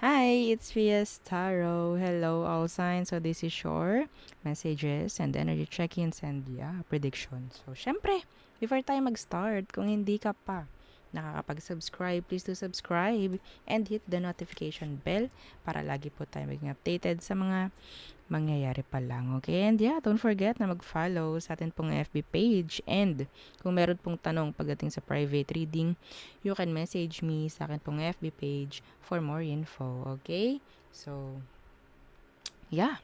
Hi, it's Rias Tarot. Hello, all signs. So, this is your messages and energy check-ins and predictions. So, syempre, before tayo mag-start, kung hindi ka pa nakakapag-subscribe, please do subscribe and hit the notification bell para lagi po tayo maging updated sa mga mangyayari pa lang. Okay? And don't forget na mag-follow sa atin pong FB page. And kung meron pong tanong pagdating sa private reading, you can message me sa akin pong FB page for more info. Okay? So, yeah.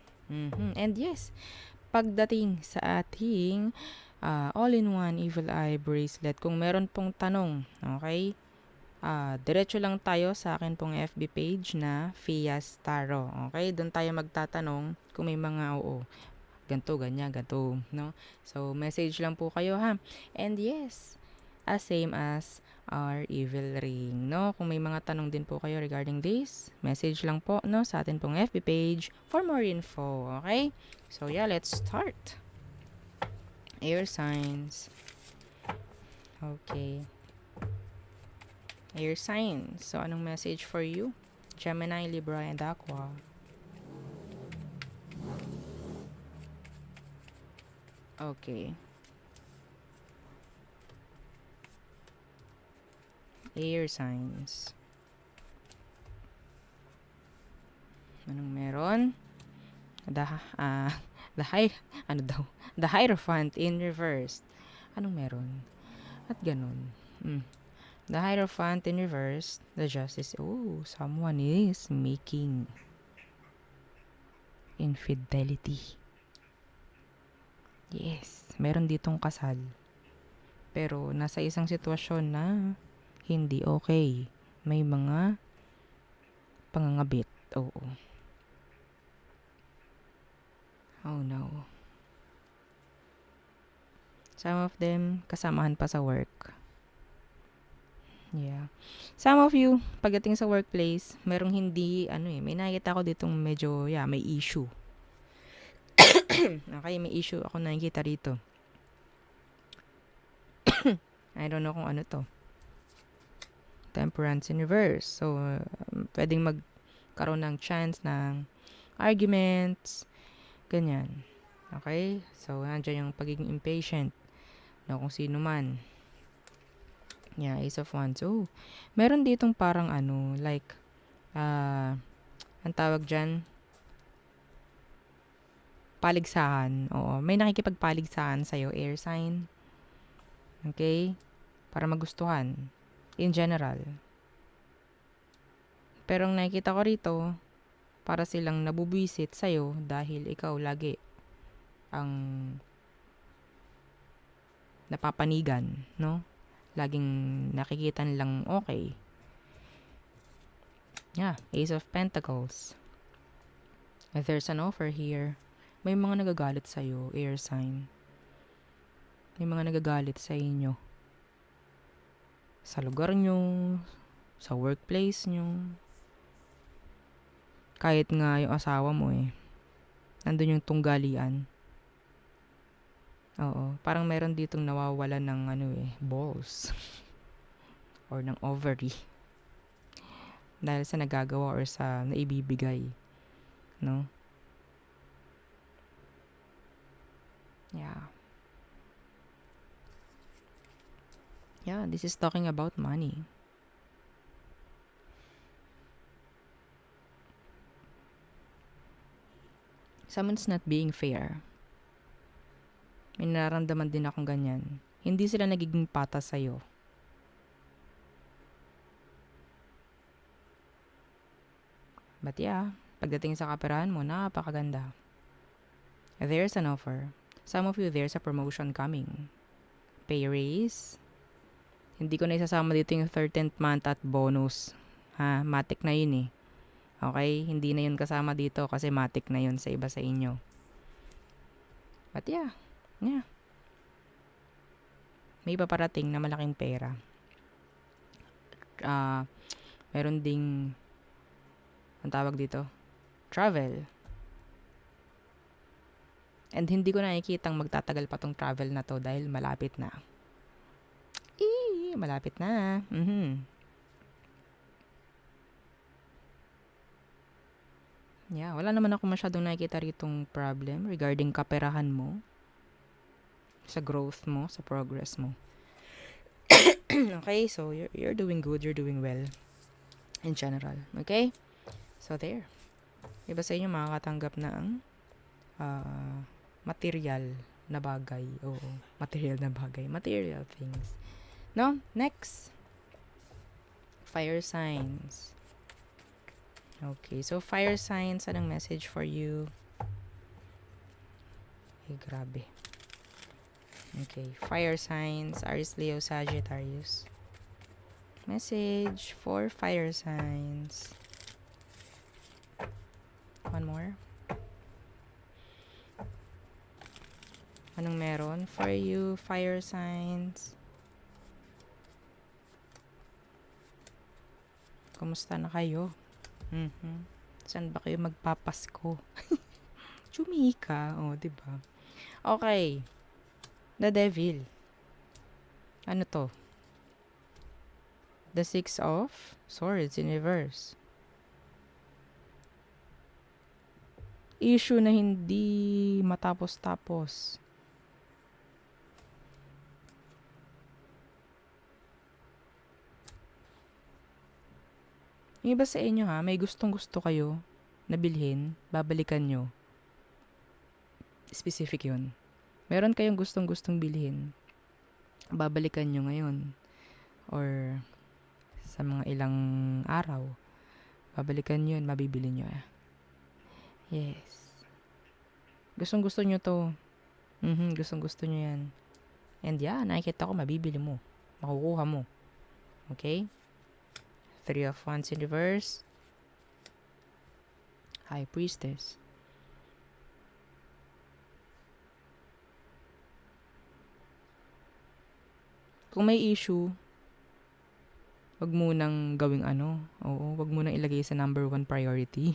And yes, pagdating sa ating all-in-one evil eye bracelet, kung meron pong tanong, okay? Diretso lang tayo sa akin pong FB page na Fias Tarot. Okay? Doon tayo magtatanong kung may mga ganto, ganyan, ganto, no? So, message lang po kayo, ha? And yes, as same as our evil ring, no? Kung may mga tanong din po kayo regarding this, message lang po, no? Sa atin pong FB page for more info. Okay? So, let's start. Air signs. Okay. Air signs. So, anong message for you? Gemini, Libra, and Aqua. Okay. Air signs. Anong meron? The, uh, the high, ano daw? The Hierophant in reverse. Anong meron? At ganun. The Hierophant in reverse. The Justice. Oh, someone is making infidelity. Yes, meron ditong kasal. Pero nasa isang sitwasyon na hindi okay. May mga pangangabit. Oo. Oh no. Some of them kasamahan pa sa work. Yeah. Some of you, pagdating sa workplace, merong hindi, may nakikita ko ditong medyo, may issue. Okay, may issue ako nakikita rito. I don't know kung ano to. Temperance in reverse. So, pwedeng magkaroon ng chance ng arguments, ganyan. Okay? So, nandiyan yung pagiging impatient na kung sino man. Yeah, Ace of Wands. So, meron ditong parang like, ang tawag dyan, paligsahan. Oo, may nakikipagpaligsahan sa'yo, air sign. Okay? Para magustuhan. In general. Pero ang nakikita ko rito, para silang nabubwisit sa'yo dahil ikaw lagi ang napapanigan, no? Laging nakikita nilang okay. Yeah, Ace of Pentacles. If there's an offer here, may mga nagagalit sa'yo, air sign. May mga nagagalit sa inyo. Sa lugar nyo, sa workplace nyo. Kahit nga yung asawa mo nandun yung tunggalian. Oo, parang meron ditong nawawala ng balls. Or ng ovary. Dahil sa nagagawa or sa naibibigay. No? Yeah. Yeah, this is talking about money. Someone's not being fair. May nararamdaman din akong ganyan. Hindi sila nagiging patas sa'yo. But pagdating sa kaperahan mo, napakaganda. There's an offer. Some of you, there's a promotion coming. Pay raise. Hindi ko na isasama dito yung 13th month at bonus. Matik na yun Okay? Hindi na yun kasama dito kasi matik na yun sa iba sa inyo. But yeah. May paparating na malaking pera. Meron ding, ang tawag dito, travel. And hindi ko nakikitang magtatagal pa tong travel na to dahil malapit na. Malapit na. Yeah, wala naman ako masyadong nakikita ritong problem regarding kaperahan mo, sa growth mo, sa progress mo. Okay, so you're doing good, you're doing well in general. Okay? So there. Iba sa inyo makakatanggap ng material na bagay. Oo, material na bagay. Material things. No? Next. Fire signs. Okay, so fire signs, anong message for you? Ay, grabe. Okay, fire signs, Aries, Leo, Sagittarius. Message for fire signs. One more. Anong meron for you, fire signs? Kumusta na kayo? Saan ba kayo magpapasko? Chumika. Oh, diba? Okay. The Devil. Ano to? The Six of Swords in reverse. Issue na hindi matapos-tapos. Yung iba sa inyo may gustong-gusto kayo na bilhin, babalikan nyo. Specific yun. Meron kayong gustong-gustong bilhin, babalikan nyo ngayon. Or sa mga ilang araw, babalikan nyo yun, mabibili nyo. Yes. Gustong-gusto nyo to. Gustong-gusto nyo yan. And yeah, nakikita ko, mabibili mo. Makukuha mo. Okay? Three of Wands in reverse. High Priestess. Kung may issue, wag mo nang gawing wag mo nang ilagay sa number 1 priority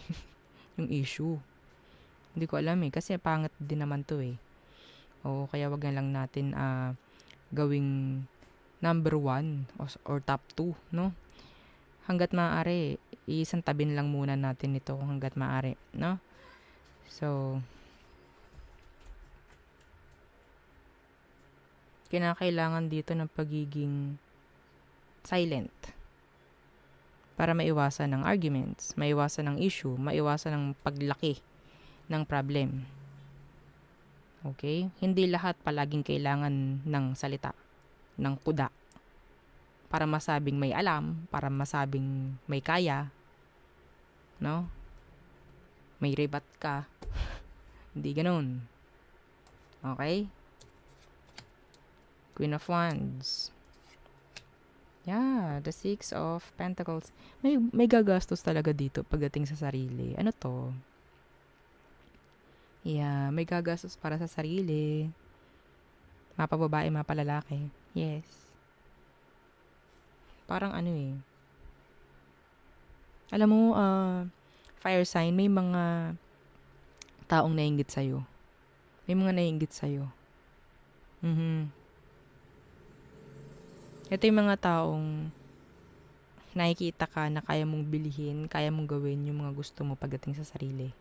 yung issue. Hindi ko alam kasi pangit din naman to Oo, kaya wag na lang natin gawing number 1 or top 2, no? Hanggat maaari, isang tabin lang muna natin ito hanggat maaari, no? So, kinakailangan dito ng pagiging silent para maiwasan ng arguments, maiwasan ng issue, maiwasan ng paglaki ng problem. Okay? Hindi lahat palaging kailangan ng salita, ng kuda, para masabing may alam, para masabing may kaya, no? May rebat ka. Hindi ganun. Okay? Queen of Wands. Yeah, the Six of Pentacles. May gagastos talaga dito pagdating sa sarili. Ano to? Yeah, may gagastos para sa sarili. Mapababae, mapalalaki. Yes. Parang alam mo, fire sign, may mga taong naiinggit sa'yo. May mga naiinggit sa'yo. Ito yung mga taong nakikita ka na kaya mong bilihin, kaya mong gawin yung mga gusto mo pagdating sa sarili.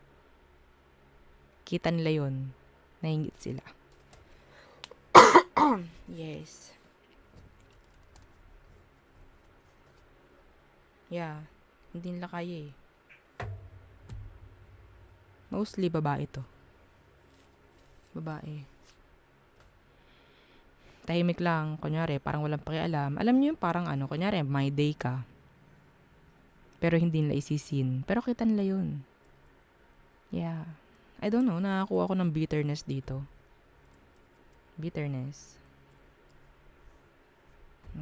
Kita nila yun. Naiinggit sila. Yes. Yeah. Hindi nila kaya Mostly babae to. Babae. Tahimik lang. Kunyari, parang walang pakialam. Alam niyo yung parang kunyari, my day ka. Pero hindi nila isisin. Pero kita nila yun. Yeah. I don't know, nakakuha ko ng bitterness dito. Bitterness.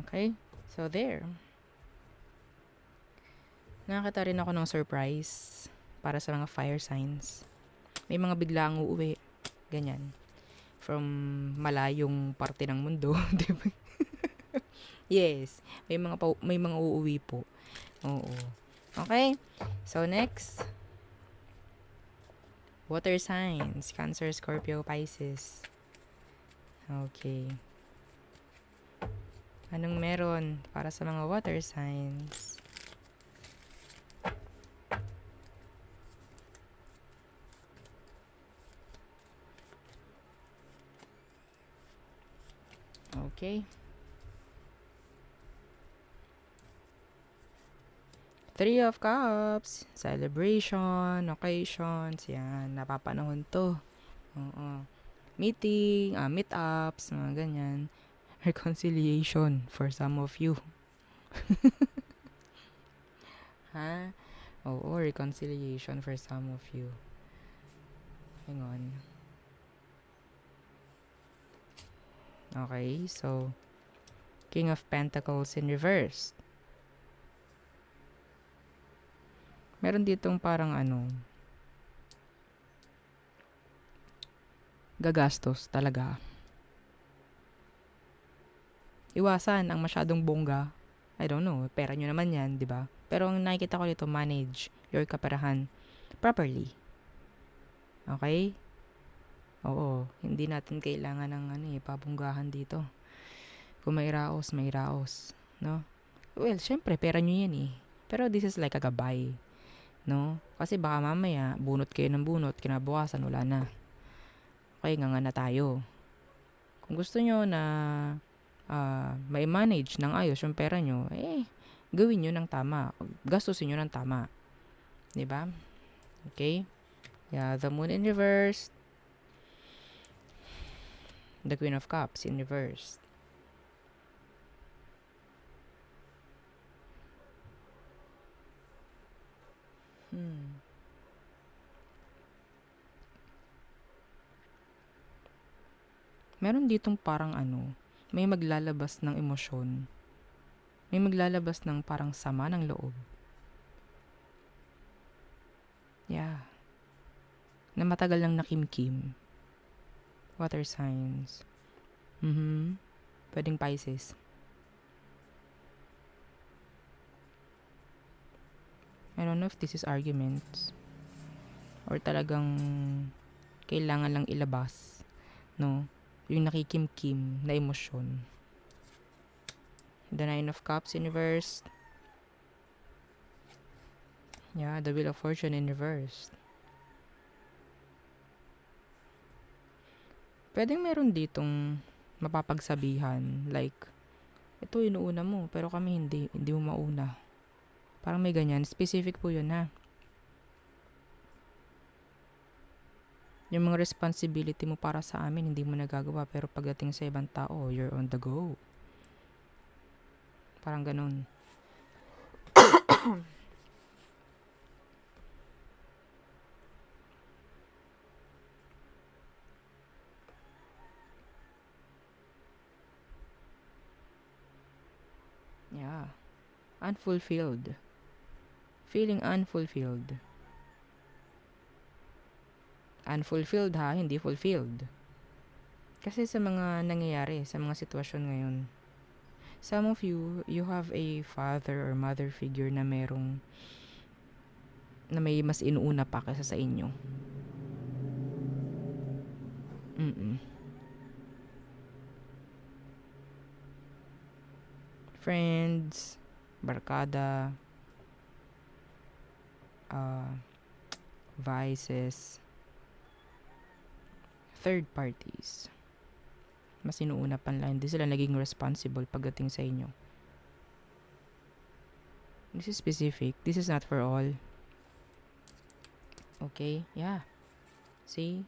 Okay? So, there. Nakakita rin ako ng surprise para sa mga fire signs. May mga biglaang uuwi. Ganyan. From malayong parte ng mundo. Diba? Yes. May mga uuwi po. Oo. Okay? So, next. Water signs. Cancer, Scorpio, Pisces. Okay. Anong meron para sa mga water signs? Okay. 3 of Cups. Celebration, occasions. Yan. Napapanahon to. Oo. Meetups, mga ganyan. Reconciliation for some of you. Ha? Oo, reconciliation for some of you. Hang on. Okay, so King of Pentacles in reverse. Meron ditong parang gagastos talaga. Iwasan ang masyadong bongga. I don't know, pera nyo naman yan, di ba? Pero ang nakikita ko dito, manage your kaperahan properly. Okay? Oo, hindi natin kailangan ng pabunggahan dito. Kung may raos, may raos. No? Well, syempre, pera nyo yan eh. Pero this is like a gabay. No? Kasi baka mamaya, bunot kayo ng bunot, kinabukasan, wala na. Okay, nga na tayo. Kung gusto nyo na may manage ng ayos yung pera nyo, gawin nyo ng tama. Gastusin nyo ng tama. Diba? Okay? Yeah, the Moon in reverse. The Queen of Cups in reverse. Meron ditong parang may maglalabas ng emosyon. May maglalabas ng parang sama ng loob. Yeah. Na matagal lang nakimkim. Water signs. Pwedeng Pisces. I don't know if this is arguments. Or talagang kailangan lang ilabas. No? Yung nakikimkim na emosyon. The 9 of Cups in reverse. Yeah, the Wheel of Fortune in reverse. Pwedeng meron ditong mapapagsabihan. Like, ito inuuna mo, pero kami hindi mo mauna. Parang may ganyan. Specific po yun ha. Yung mga responsibility mo para sa amin, hindi mo nagagawa. Pero pagdating sa ibang tao, you're on the go. Parang ganun. Yeah. Unfulfilled. Feeling unfulfilled. Unfulfilled ha, hindi fulfilled. Kasi sa mga nangyayari, sa mga sitwasyon ngayon, some of you have a father or mother figure na may mas inuuna pa kaysa sa inyo. Friends, barkada, vices, third parties. Mas inuuna pa nila. Hindi sila naging responsible pagdating sa inyo. This is specific. This is not for all. Okay? Yeah. See?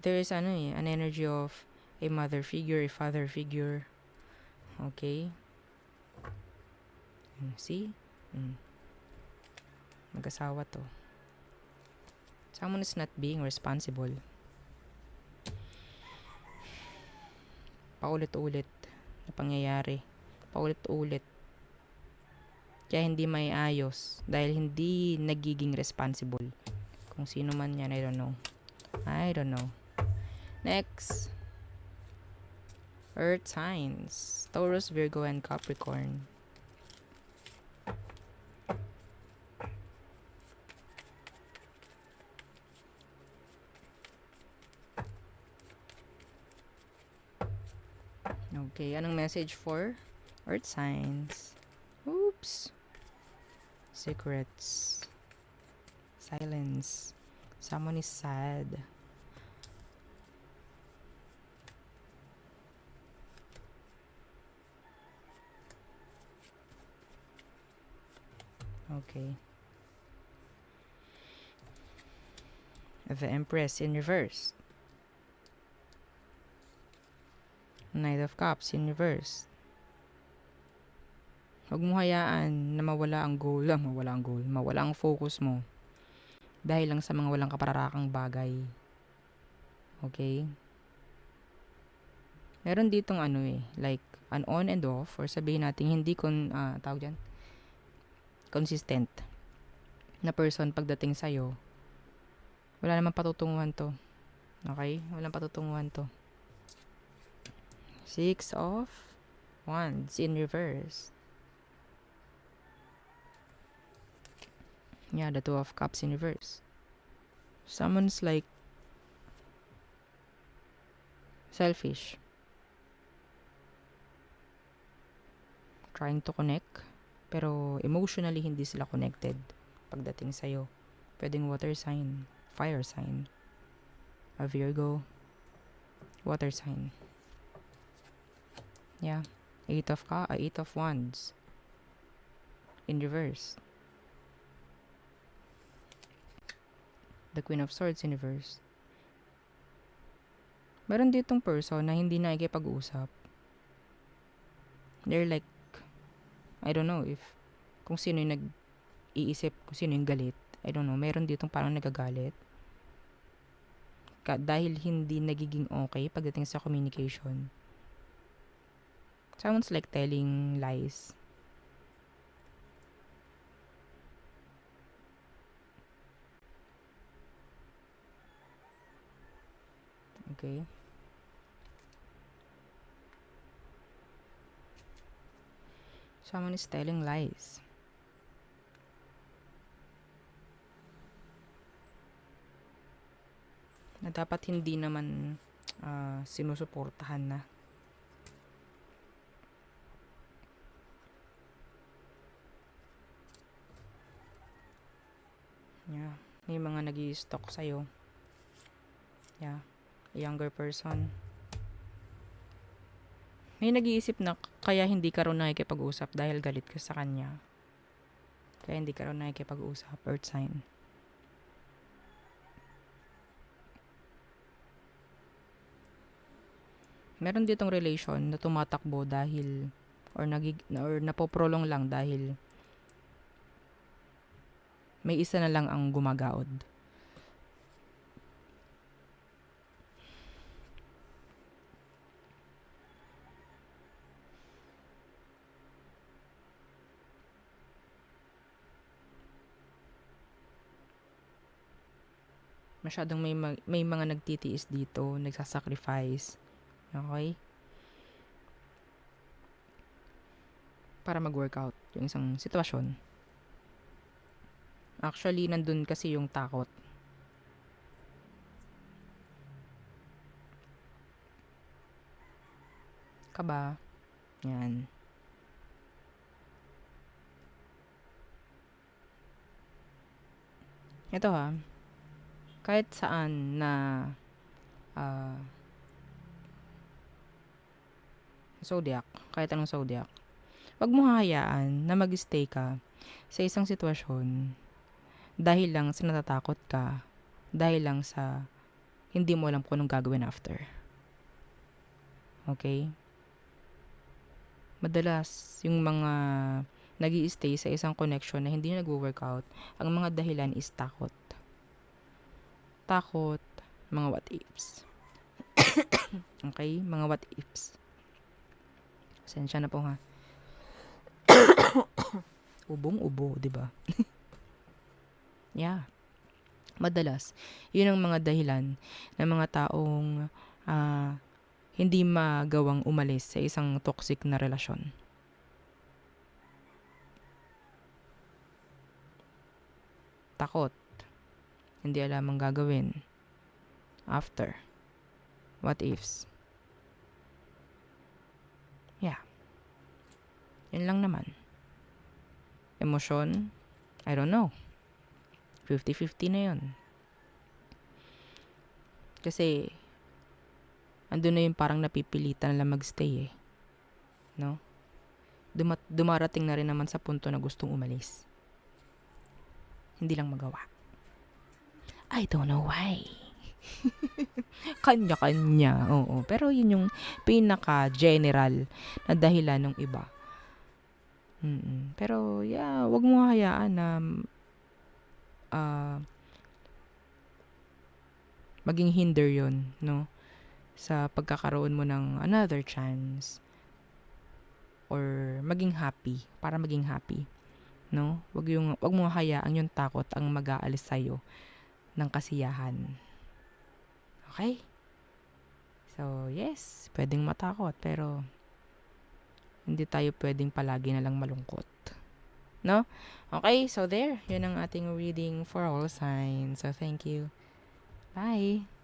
There is an energy of a mother figure, a father figure. Okay? See? Mag-asawa to. Someone is not being responsible. Paulit-ulit na pangyayari. Paulit-ulit. Kaya hindi may ayos dahil hindi nagiging responsible. Kung sino man yan, I don't know. Next. Earth signs. Taurus, Virgo, and Capricorn. Okay, anong message for Earth signs? Oops. Secrets. Silence. Someone is sad. Okay. The Empress in reverse. Knight of Cups in reverse. Huwag mo hayaan na mawala ang focus mo dahil lang sa mga walang kapararakang bagay. Okay? Meron ditong like an on and off, or sabihin natin hindi consistent na person pagdating sa'yo. Wala namang patutunguhan to. Okay? Walang patutunguhan to. 6 of Wands in reverse. Yeah, the 2 of Cups in reverse. Someone's like selfish. Trying to connect, pero emotionally hindi sila connected pagdating sa'yo. Pwedeng water sign, fire sign, a Virgo, water sign. Yeah, 8 of Wands in reverse. The Queen of Swords in reverse. Meron ditong person na hindi nakikipag-usap. They're like, I don't know if kung sino yung nag-iisip, kung sino yung galit. I don't know. Meron ditong parang nagagalit. Dahil hindi nagiging okay pagdating sa communication. Sounds like telling lies. Okay. Someone is telling lies. Na dapat hindi naman sinusuportahan na. Yeah. May mga nag-i-stalk sa'yo. Yeah. A younger person. May nag-iisip na kaya hindi ka rin nakikipag-usap dahil galit ka sa kanya. Kaya hindi ka rin nakikipag-usap. Earth sign. Meron ditong relation na tumatakbo dahil or napoprolong lang dahil may isa na lang ang gumagaod. Masyadong may mga nagtitiis dito, nagsasacrifice. Okay? Para mag-workout yung isang sitwasyon. Actually, nandun kasi yung takot. Kaba. Yan. Ito kahit saan na zodiac, kahit anong zodiac, wag mo hahayaan na mag-stay ka sa isang sitwasyon dahil lang sa natatakot ka, dahil lang sa hindi mo alam kung anong gagawin after. Okay? Madalas, yung mga nag-i-stay sa isang connection na hindi nag-workout, ang mga dahilan is takot. Takot, mga what ifs. Okay? Mga what ifs. Sensya na po Ubong-ubo, di ba? Yeah. Madalas, yun ang mga dahilan ng mga taong hindi magawang umalis sa isang toxic na relasyon. Takot. Hindi alam ang gagawin. After. What ifs. Yeah. Yun lang naman. Emosyon, I don't know. 50-50 na yun. Kasi, andun na yung parang napipilitan na lang magstay No? Dumarating na rin naman sa punto na gustong umalis. hindi lang magawa. I don't know why. Kanya-kanya, oo. Pero yun yung pinaka-general na dahilan ng iba. Pero, yeah, wag mo hayaan na ah, maging hinder yun, no? Sa pagkakaroon mo ng another chance or maging happy, para maging happy, no? Wag mo hayaan yung takot ang mag-aalis sa'yo ng kasiyahan. Okay? So, yes, pwedeng matakot, pero hindi tayo pwedeng palagi na lang malungkot. No? Okay, so there. Yun ang ating reading for all signs. So, thank you. Bye!